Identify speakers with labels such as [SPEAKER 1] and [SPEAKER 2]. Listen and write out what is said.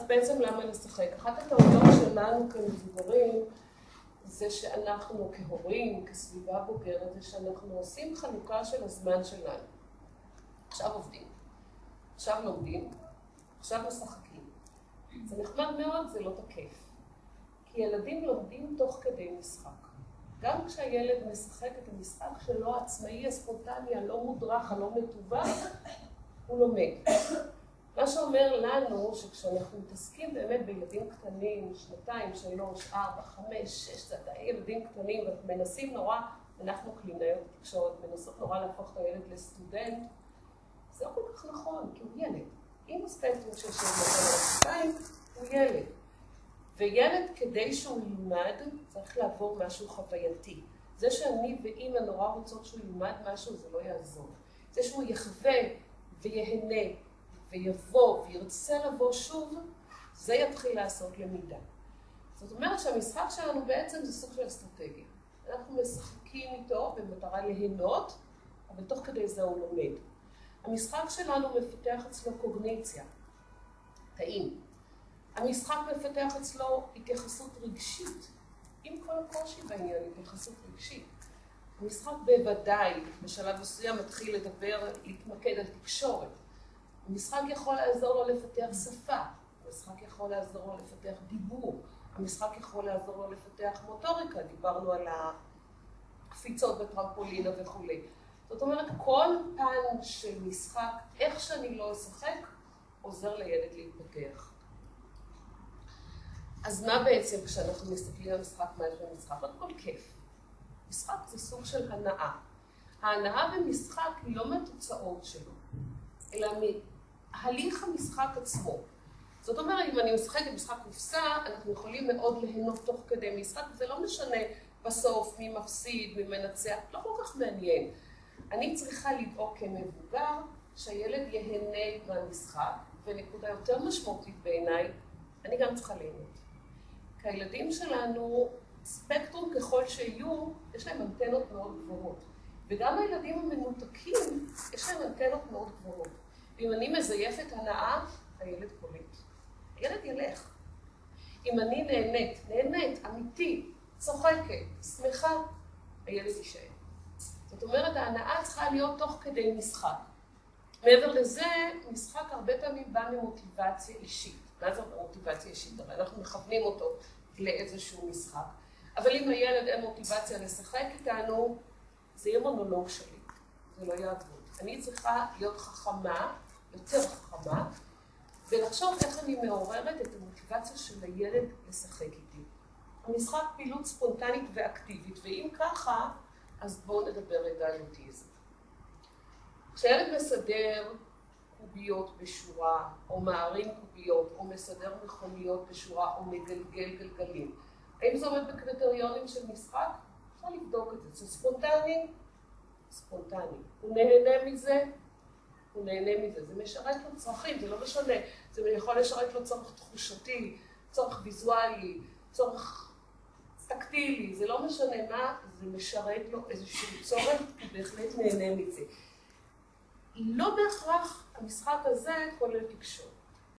[SPEAKER 1] בעצם למה לשחק? אחת הטעויות שלנו כמבוגרים זה שאנחנו כהורים, כסביבה בוגרת, זה שאנחנו עושים חלוקה של הזמן שלנו. עכשיו עובדים, עכשיו לומדים, עכשיו משחקים. זה נחמד מאוד, זה לא תקף. כי ילדים לומדים תוך כדי משחק. גם כשהילד משחק את המשחק שלו העצמאי, הספונטני, הלא מודרך, הלא מתווך, הוא לומד. מה שאומר לנו שכשאנחנו מתעסקים באמת בילדים קטנים, 2, 3, 4, 5, 6, זה ילדים קטנים, ומנסים נורא, אנחנו קלינאיות תקשורת, מנסות נורא להפוך את הילד לסטודנט, זה לא כל כך נכון, כי הוא ילד. אם הספקטרום של שנתיים, הוא ילד. וילד כדי שהוא ילמד צריך לעבור משהו חווייתי. זה שאני ואמא נורא רוצות שהוא ילמד משהו, זה לא יעזור. זה שהוא יחווה ויהנה ויבוא וירצה לבוא שוב, זה יתחיל לעשות למידה. זאת אומרת שהמשחק שלנו בעצם זה סוג של אסטרטגיה. אנחנו משחקים איתו במטרה ליהנות, אבל תוך כדי זה הוא לומד. המשחק שלנו מפתח אצלו קוגניציה, טעים. המשחק מפתח אצלו התייחסות רגשית, עם כל הקושי בעניין, התייחסות רגשית. המשחק בוודאי, בשלב מסוים מתחיל לדבר, להתמקד על תקשורת. המשחק יכול לעזור לו לפתח שפה, המשחק יכול לעזור לו לפתח דיבור, המשחק יכול לעזור לו לפתח מוטוריקה, דיברנו על הקפיצות בטרמפולינה וכו'. זאת אומרת, כל פן של משחק, איך שאני לא אשחק, עוזר לילד להתפתח. אז מה בעצם כשאנחנו מסתכלים על משחק, מה יש במשחק? עוד כל כיף. משחק זה סוג של הנאה. ההנאה במשחק היא לא מהתוצאות שלו, אלא מהליך המשחק עצמו. זאת אומרת, אם אני משחקת משחק קופסה, אנחנו יכולים מאוד ליהנות תוך כדי משחק, וזה לא משנה בסוף מי מפסיד, מי מנצח, לא כל כך מעניין. אני צריכה לדאוג כמבוגר שהילד יהנה מהמשחק, ונקודה יותר משמעותית בעיניי, אני גם צריכה ליהנות. כי הילדים שלנו, ספקטרום ככל שיהיו, יש להם אנטנות מאוד גבוהות. וגם הילדים המנותקים, יש להם אנטנות מאוד גבוהות. ואם אני מזייפת הנאה, הילד קולט. הילד ילך. אם אני נהנית, אמיתי, צוחקת, שמחה, הילד יישאר. זאת אומרת, ההנאה צריכה להיות תוך כדי משחק. מעבר לזה, משחק הרבה פעמים בא ממוטיבציה אישית. מה זאת מוטיבציה אישית? הרי אנחנו מכוונים אותו לאיזשהו משחק. אבל אם לילד אין מוטיבציה לשחק איתנו, זה יהיה מונולוג שלי. זה לא יעבוד. אני צריכה להיות חכמה, יותר חכמה, ולחשוב איך אני מעוררת את המוטיבציה של הילד לשחק איתי. המשחק פעילות ספונטנית ואקטיבית, ואם ככה, אז בואו נדבר רגע על אוטיזם. כשילד מסדר קוביות בשורה, או מערים קוביות, או מסדר מכוניות בשורה, או מגלגל גלגלים, האם זה עומד בקריטריונים של משחק? אפשר לבדוק את זה. זה ספונטני? ספונטני. הוא נהנה מזה? הוא נהנה מזה. זה משרת לו צרכים, זה לא משנה. זה יכול לשרת לו צורך תחושתי, צורך ויזואלי, צורך טקטילי, זה לא משנה מה, זה משרת לו איזשהו צורך, הוא בהחלט נהנה מזה. לא בהכרח המשחק הזה כולל תקשורת.